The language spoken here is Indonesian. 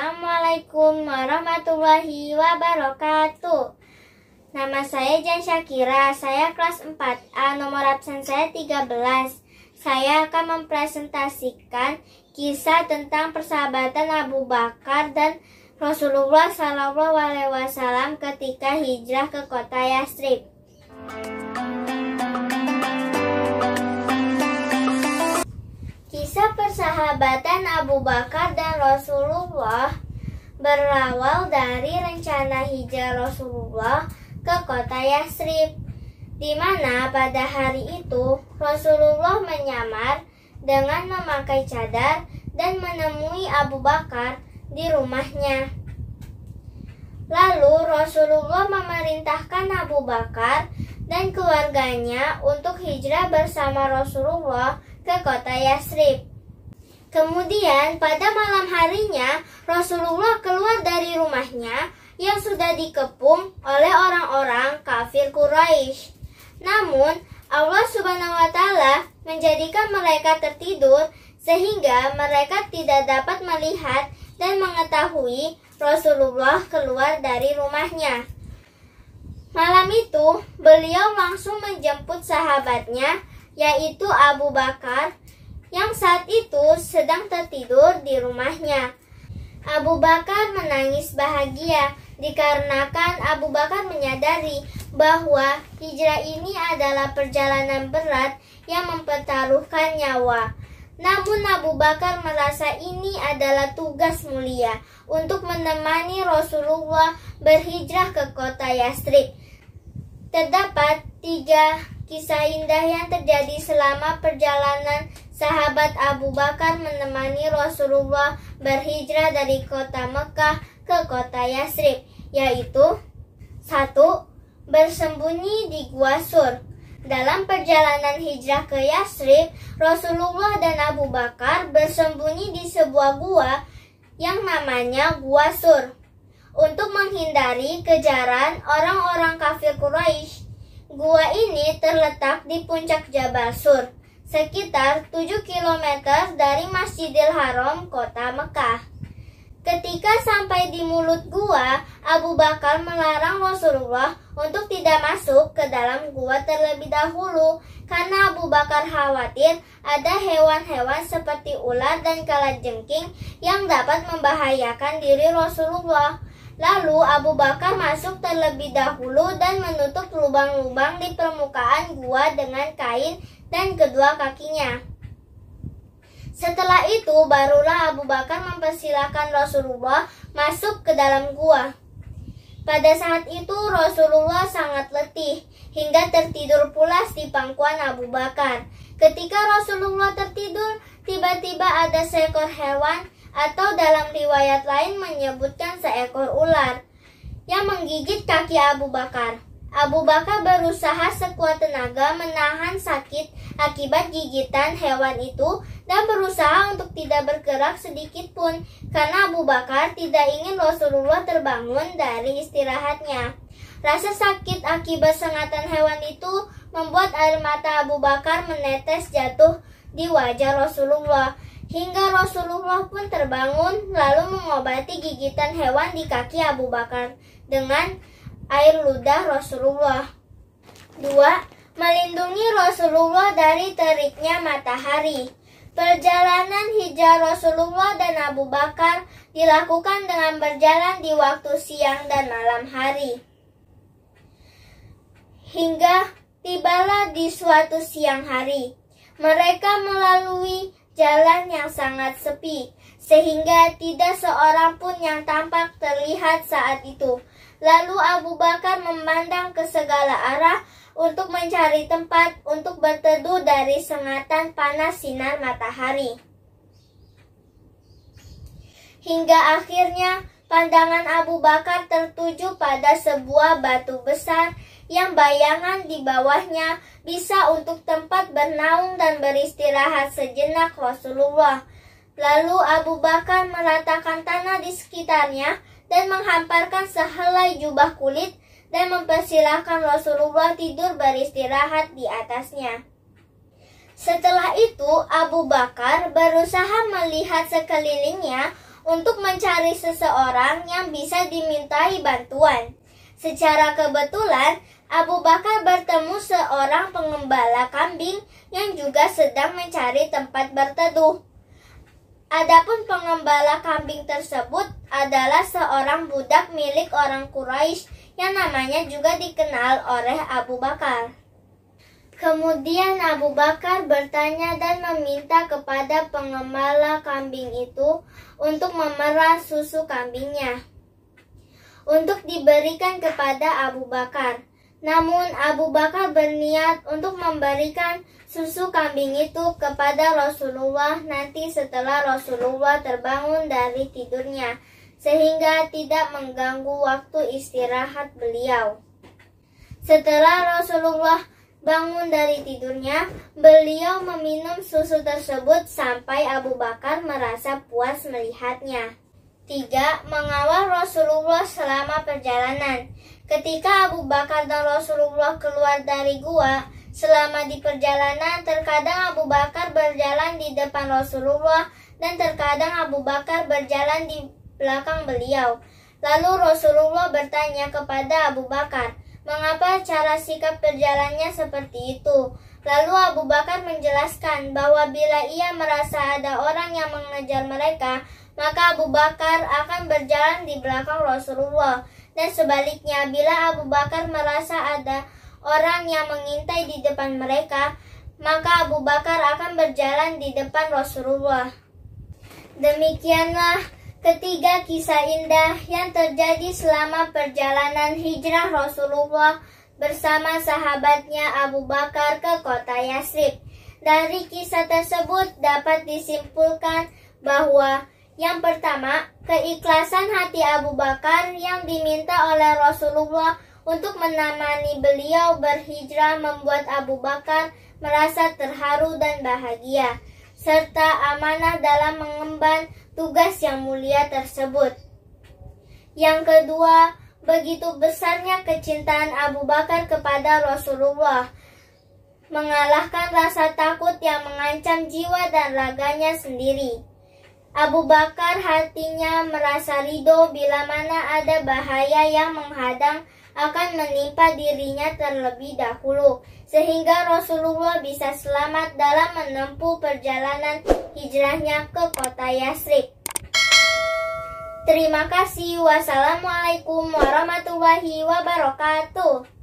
Assalamualaikum warahmatullahi wabarakatuh. Nama saya Jan Syakira, saya kelas 4A, nomor absen saya 13. Saya akan mempresentasikan kisah tentang persahabatan Abu Bakar dan Rasulullah SAW ketika hijrah ke kota Yatsrib. Kisah persahabatan Abu Bakar dan Rasulullah berawal dari rencana hijrah Rasulullah ke kota Yatsrib, di mana pada hari itu Rasulullah menyamar dengan memakai cadar dan menemui Abu Bakar di rumahnya. Lalu Rasulullah memerintahkan Abu Bakar dan keluarganya untuk hijrah bersama Rasulullah ke kota Yatsrib. Kemudian pada malam harinya Rasulullah keluar dari rumahnya yang sudah dikepung oleh orang-orang kafir Quraisy. Namun Allah Subhanahu wa Ta'ala menjadikan mereka tertidur sehingga mereka tidak dapat melihat dan mengetahui Rasulullah keluar dari rumahnya. Malam itu beliau langsung menjemput sahabatnya, yaitu Abu Bakar, yang saat itu sedang tertidur di rumahnya. Abu Bakar menangis bahagia dikarenakan Abu Bakar menyadari bahwa hijrah ini adalah perjalanan berat yang mempertaruhkan nyawa. Namun Abu Bakar merasa ini adalah tugas mulia untuk menemani Rasulullah berhijrah ke kota Yatsrib. Terdapat 3 kisah indah yang terjadi selama perjalanan sahabat Abu Bakar menemani Rasulullah berhijrah dari kota Mekah ke kota Yatsrib, yaitu 1. Bersembunyi di Gua Sur. Dalam perjalanan hijrah ke Yatsrib, Rasulullah dan Abu Bakar bersembunyi di sebuah gua yang namanya Gua Sur untuk menghindari kejaran orang-orang kafir Quraisy. Gua ini terletak di puncak Jabal Sur, sekitar 7 km dari Masjidil Haram, kota Mekah. Ketika sampai di mulut gua, Abu Bakar melarang Rasulullah untuk tidak masuk ke dalam gua terlebih dahulu karena Abu Bakar khawatir ada hewan-hewan seperti ular dan kalajengking yang dapat membahayakan diri Rasulullah. Lalu Abu Bakar masuk terlebih dahulu dan menutup lubang-lubang di permukaan gua dengan kain dan kedua kakinya. Setelah itu barulah Abu Bakar mempersilahkan Rasulullah masuk ke dalam gua. Pada saat itu Rasulullah sangat letih hingga tertidur pulas di pangkuan Abu Bakar. Ketika Rasulullah tertidur, tiba-tiba ada seekor hewan atau dalam riwayat lain menyebutkan seekor ular yang menggigit kaki Abu Bakar. Abu Bakar berusaha sekuat tenaga menahan sakit akibat gigitan hewan itu dan berusaha untuk tidak bergerak sedikit pun karena Abu Bakar tidak ingin Rasulullah terbangun dari istirahatnya. Rasa sakit akibat sengatan hewan itu membuat air mata Abu Bakar menetes jatuh di wajah Rasulullah. Hingga Rasulullah pun terbangun lalu mengobati gigitan hewan di kaki Abu Bakar dengan air ludah Rasulullah. 2. Melindungi Rasulullah dari teriknya matahari. Perjalanan hijrah Rasulullah dan Abu Bakar dilakukan dengan berjalan di waktu siang dan malam hari. Hingga tibalah di suatu siang hari. Mereka melalui jalan yang sangat sepi, sehingga tidak seorang pun yang tampak terlihat saat itu. Lalu Abu Bakar memandang ke segala arah untuk mencari tempat untuk berteduh dari sengatan panas sinar matahari. Hingga akhirnya pandangan Abu Bakar tertuju pada sebuah batu besar yang bayangan di bawahnya bisa untuk tempat bernaung dan beristirahat sejenak Rasulullah. Lalu Abu Bakar meratakan tanah di sekitarnya dan menghamparkan sehelai jubah kulit dan mempersilahkan Rasulullah tidur beristirahat di atasnya. Setelah itu Abu Bakar berusaha melihat sekelilingnya untuk mencari seseorang yang bisa dimintai bantuan. Secara kebetulan, Abu Bakar bertemu seorang pengembala kambing yang juga sedang mencari tempat berteduh. Adapun pengembala kambing tersebut adalah seorang budak milik orang Quraisy yang namanya juga dikenal oleh Abu Bakar. Kemudian Abu Bakar bertanya dan meminta kepada pengembala kambing itu untuk memerah susu kambingnya untuk diberikan kepada Abu Bakar. Namun Abu Bakar berniat untuk memberikan susu kambing itu kepada Rasulullah nanti setelah Rasulullah terbangun dari tidurnya, sehingga tidak mengganggu waktu istirahat beliau. Setelah Rasulullah bangun dari tidurnya, beliau meminum susu tersebut sampai Abu Bakar merasa puas melihatnya. 3. Mengawal Rasulullah selama perjalanan. Ketika Abu Bakar dan Rasulullah keluar dari gua, selama di perjalanan terkadang Abu Bakar berjalan di depan Rasulullah dan terkadang Abu Bakar berjalan di belakang beliau. Lalu Rasulullah bertanya kepada Abu Bakar, mengapa cara sikap berjalannya seperti itu? Lalu Abu Bakar menjelaskan bahwa bila ia merasa ada orang yang mengejar mereka, maka Abu Bakar akan berjalan di belakang Rasulullah. Dan sebaliknya, bila Abu Bakar merasa ada orang yang mengintai di depan mereka, maka Abu Bakar akan berjalan di depan Rasulullah. Demikianlah ketiga kisah indah yang terjadi selama perjalanan hijrah Rasulullah bersama sahabatnya Abu Bakar ke kota Yatsrib. Dari kisah tersebut dapat disimpulkan bahwa yang pertama, keikhlasan hati Abu Bakar yang diminta oleh Rasulullah untuk menemani beliau berhijrah membuat Abu Bakar merasa terharu dan bahagia, serta amanah dalam mengemban tugas yang mulia tersebut. Yang kedua, begitu besarnya kecintaan Abu Bakar kepada Rasulullah, mengalahkan rasa takut yang mengancam jiwa dan raganya sendiri. Abu Bakar hatinya merasa ridho bila mana ada bahaya yang menghadang akan menimpa dirinya terlebih dahulu, sehingga Rasulullah bisa selamat dalam menempuh perjalanan hijrahnya ke kota Yatsrib. Terima kasih. Wassalamualaikum warahmatullahi wabarakatuh.